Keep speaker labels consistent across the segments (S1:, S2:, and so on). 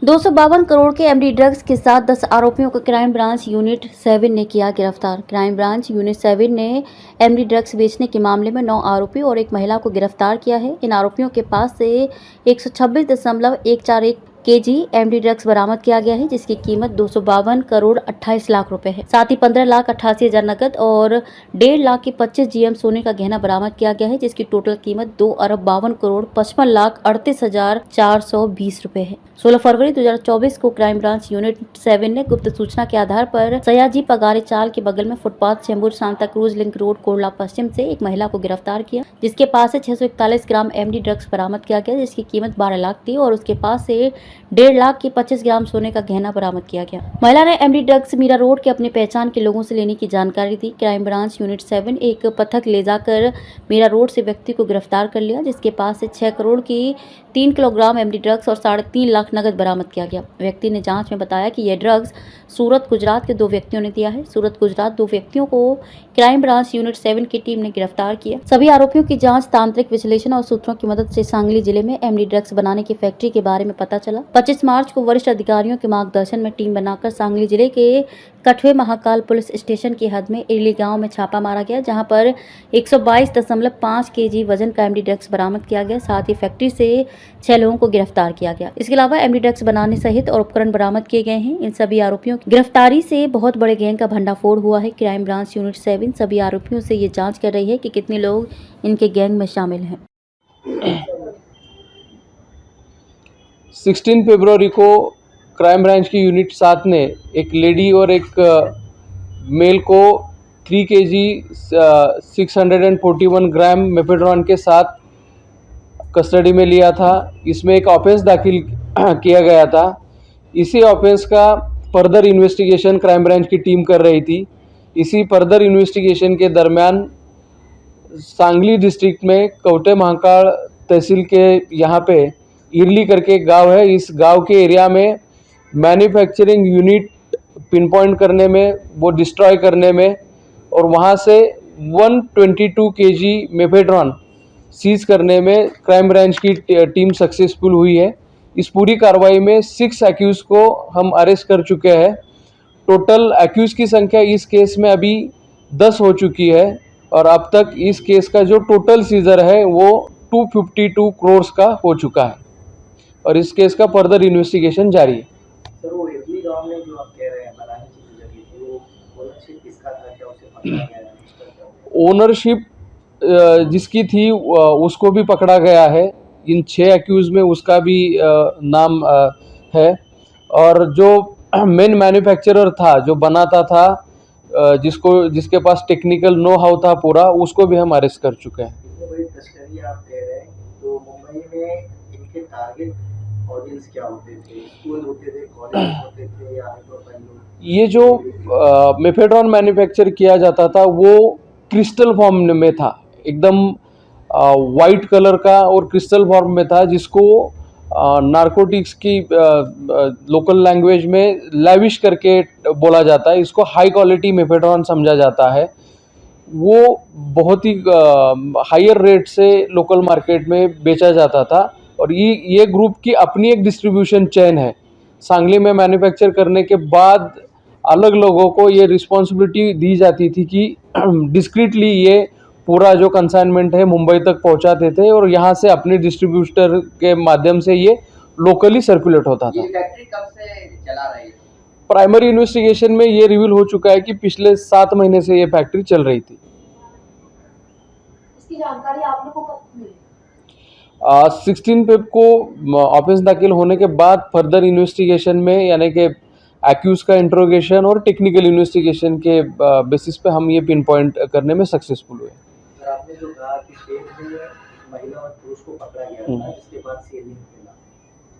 S1: 252 करोड़ के MD drugs के साथ 10 आरोपियों को क्राइम ब्रांच यूनिट 7 ने किया गिरफ्तार। क्राइम ब्रांच यूनिट 7 ने एमडी ड्रग्स बेचने के मामले में 9 आरोपी और एक महिला को गिरफ्तार किया है। इन आरोपियों के पास से 126.141 केजी एमडी ड्रग्स बरामद किया गया है, जिसकी कीमत 252 करोड़ 28 लाख रुपए है। साथ ही 15,88,000 नकद और 1.5 लाख की 25 जीएम सोने का गहना बरामद किया गया है, जिसकी टोटल कीमत 2 अरब 52 करोड़ 55 लाख 38,420 रुपए है। 16 फरवरी 2024 को क्राइम ब्रांच यूनिट 7 ने गुप्त सूचना के आधार पर सयाजी पगारे चाल के बगल में footpath Chembur Santacruz link road Kurla पश्चिम से एक महिला को गिरफ्तार किया, जिसके पास से 641 ग्राम एमडी ड्रग्स बरामद किया गया, जिसकी कीमत 12 लाख थी और उसके पास से 1.5 लाख की 25 ग्राम सोने का गहना बरामद किया गया। महिला ने एमडी ड्रग्स मीरा रोड के अपनी पहचान के लोगों से लेने की जानकारी दी। क्राइम ब्रांच यूनिट 7 एक पथक ले जाकर मीरा रोड से व्यक्ति को गिरफ्तार कर लिया, जिसके पास से 6 करोड़ की 3 किलोग्राम एमडी ड्रग्स और 3.5 लाख नगद बरामद किया गया। व्यक्ति ने जांच में बताया कि यह ड्रग्स सूरत गुजरात के 2 व्यक्तियों ने दिया है। सूरत गुजरात 2 व्यक्तियों को क्राइम ब्रांच यूनिट 7 की टीम ने गिरफ्तार किया। सभी आरोपियों की जांच तांत्रिक विश्लेषण और सूत्रों की मदद से सांगली जिले में एमडी ड्रग्स बनाने की फैक्ट्री के बारे में पता चला। 25 मार्च को वरिष्ठ अधिकारियों के मार्गदर्शन में टीम बनाकर सांगली जिले के कठवे महाकाल पुलिस स्टेशन की हद में इरली गांव में छापा मारा गया, जहां पर 122.5 केजी वजन का एमडी ड्रग्स बरामद किया गया। साथ ही फैक्ट्री से 6 लोगों को गिरफ्तार किया गया। इसके अलावा एमडी ड्रग्स बनाने सहित और उपकरण बरामद किए गए हैं। इन सभी आरोपियों की गिरफ्तारी से बहुत बड़े गैंग का भंडाफोड़ हुआ है। क्राइम ब्रांच यूनिट 7 सभी आरोपियों से ये जांच कर रही है कि कितने लोग इनके गैंग में शामिल हैं।
S2: 16 फरवरी को क्राइम ब्रांच की यूनिट 7 ने एक लेडी और एक मेल को 3 केजी 641 ग्राम मेफेड्रॉन के साथ कस्टडी में लिया था। इसमें एक ऑफेंस दाखिल किया गया था। इसी ऑफेंस का फर्दर इन्वेस्टिगेशन क्राइम ब्रांच की टीम कर रही थी। इसी फर्दर इन्वेस्टिगेशन के दरमियान सांगली डिस्ट्रिक्ट में कवटे महाकाल तहसील के यहाँ पे इरली करके एक गाँव है। इस गांव के एरिया में मैन्युफैक्चरिंग यूनिट पिन पॉइंट करने में, वो डिस्ट्रॉय करने में और वहाँ से 122 केजी मेफेड्रॉन सीज करने में क्राइम ब्रांच की टीम सक्सेसफुल हुई है। इस पूरी कार्रवाई में 6 एक्यूज को हम अरेस्ट कर चुके हैं। टोटल एक्यूज की संख्या इस केस में अभी 10 हो चुकी है और अब तक इस केस का जो टोटल सीजर है वो 252 करोड़ का हो चुका है और इस केस का फर्दर इन्वेस्टिगेशन जारी है।
S3: सर, वो इरली गांव में जो आप कह रहे हैं बनाने की जगह थी, वो ओनरशिप किसका था, क्या उसे पकड़ा गया है?
S2: ओनरशिप जिसकी थी उसको भी पकड़ा गया है। इन 6 एक्यूज में उसका भी नाम है और जो मेन मैन्युफैक्चरर था, जो बनाता था, जिसके पास टेक्निकल नो हाउ था पूरा, उसको भी हम अरेस्ट कर चुके हैं।
S3: इतनी बड़ी तस्करी आप कह रहे हैं, तो मुंबई में इनके टारगेट ऑडियंस क्या होते थे? स्कूल होते थे, कॉलेज होते थे या
S2: ये जो मेफेड्रॉन मैन्युफैक्चर किया जाता था वो क्रिस्टल फॉर्म में था, एकदम वाइट कलर का और क्रिस्टल फॉर्म में था, जिसको नारकोटिक्स की लोकल लैंग्वेज में लैविश करके बोला जाता है। इसको हाई क्वालिटी मेफेड्रॉन समझा जाता है। वो बहुत ही हायर रेट से लोकल मार्केट में बेचा जाता था और ये ग्रुप की अपनी एक डिस्ट्रीब्यूशन चेन है। सांगली में मैन्युफैक्चर करने के बाद अलग लोगों को ये रिस्पॉन्सिबिलिटी दी जाती थी कि डिस्क्रीटली ये पूरा जो कंसाइनमेंट है मुंबई तक पहुंचाते थे और यहाँ से अपने डिस्ट्रीब्यूटर के माध्यम से ये लोकली सर्कुलेट होता था।
S3: ये फैक्ट्री कब से चला रही है?
S2: प्राइमरी इन्वेस्टिगेशन में ये रिवील हो चुका है कि पिछले 7 महीने से ये फैक्ट्री चल रही थी।
S1: इसकी जानकारी आप लोगों को कब मिली?
S2: 16 फेब को ऑफेंस दाखिल होने के बाद फर्दर इन्वेस्टिगेशन में, यानी कि एक्यूज का इंट्रोगेशन और टेक्निकल इन्वेस्टिगेशन के बेसिस पे हम ये पिन पॉइंट करने में सक्सेसफुल हुए।
S3: सर, आपने जो कहा कि शेख में महिला और पुरुष को पकड़ा गया था, जिसके बाद सेलिंग मिला,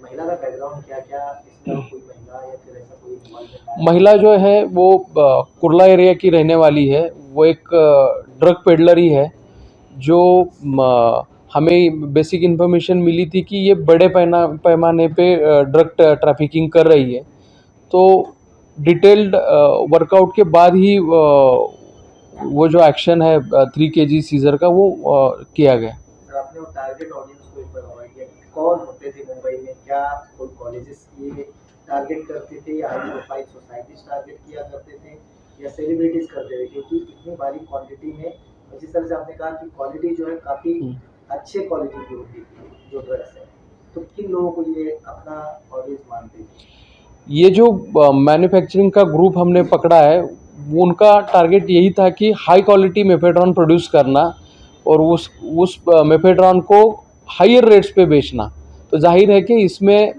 S3: महिला का बैकग्राउंड क्या-क्या, इसमें कोई महिला या फिर ऐसा कोई इन्वॉल्वमेंट?
S2: महिला जो है वो कुर्ला एरिया की रहने वाली है। वो एक ड्रग पेडलर ही है। जो हमें बेसिक इन्फॉर्मेशन मिली थी कि ये बड़े पैमाने पे ड्रग ट्रैफिकिंग कर रही है। तो डिटेल्ड वर्कआउट के बाद ही वो जो एक्शन है 3 केजी सीजर का वो किया गया।
S3: कर आपने और टारगेट ऑडियंस को एक बार अवॉइड किया कि कौन होते थे मुंबई में, क्या कोई कॉलेजेस ये टारगेट करते थे या हाई प्रोफाइल सोसाइटीज टारगेट किया करते थे या सेलिब्रिटीज करते थे, क्योंकि इतनी बड़ी क्वांटिटी में और जिस तरह से आपने कहा कि क्वालिटी जो है काफ़ी अच्छे क्वालिटी की होती थी जो ड्रग्स है, तो किन लोगों को ये अपना ऑडियंस मानते थे?
S2: ये जो मैन्युफैक्चरिंग का ग्रुप हमने पकड़ा है, वो उनका टारगेट यही था कि हाई क्वालिटी मेफेड्रॉन प्रोड्यूस करना और उस मेफेड्रॉन को हायर रेट्स पे बेचना। तो जाहिर है कि इसमें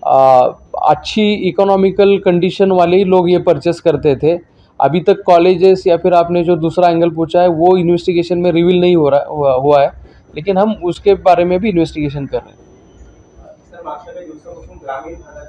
S2: अच्छी इकोनॉमिकल कंडीशन वाले ही लोग ये परचेस करते थे। अभी तक कॉलेजेस या फिर आपने जो दूसरा एंगल पूछा है वो इन्वेस्टिगेशन में रिवील नहीं हुआ है, लेकिन हम उसके बारे में भी इन्वेस्टिगेशन कर रहे हैं।
S3: सर, मागच्या काही दिवसापासून ग्रामीण भागात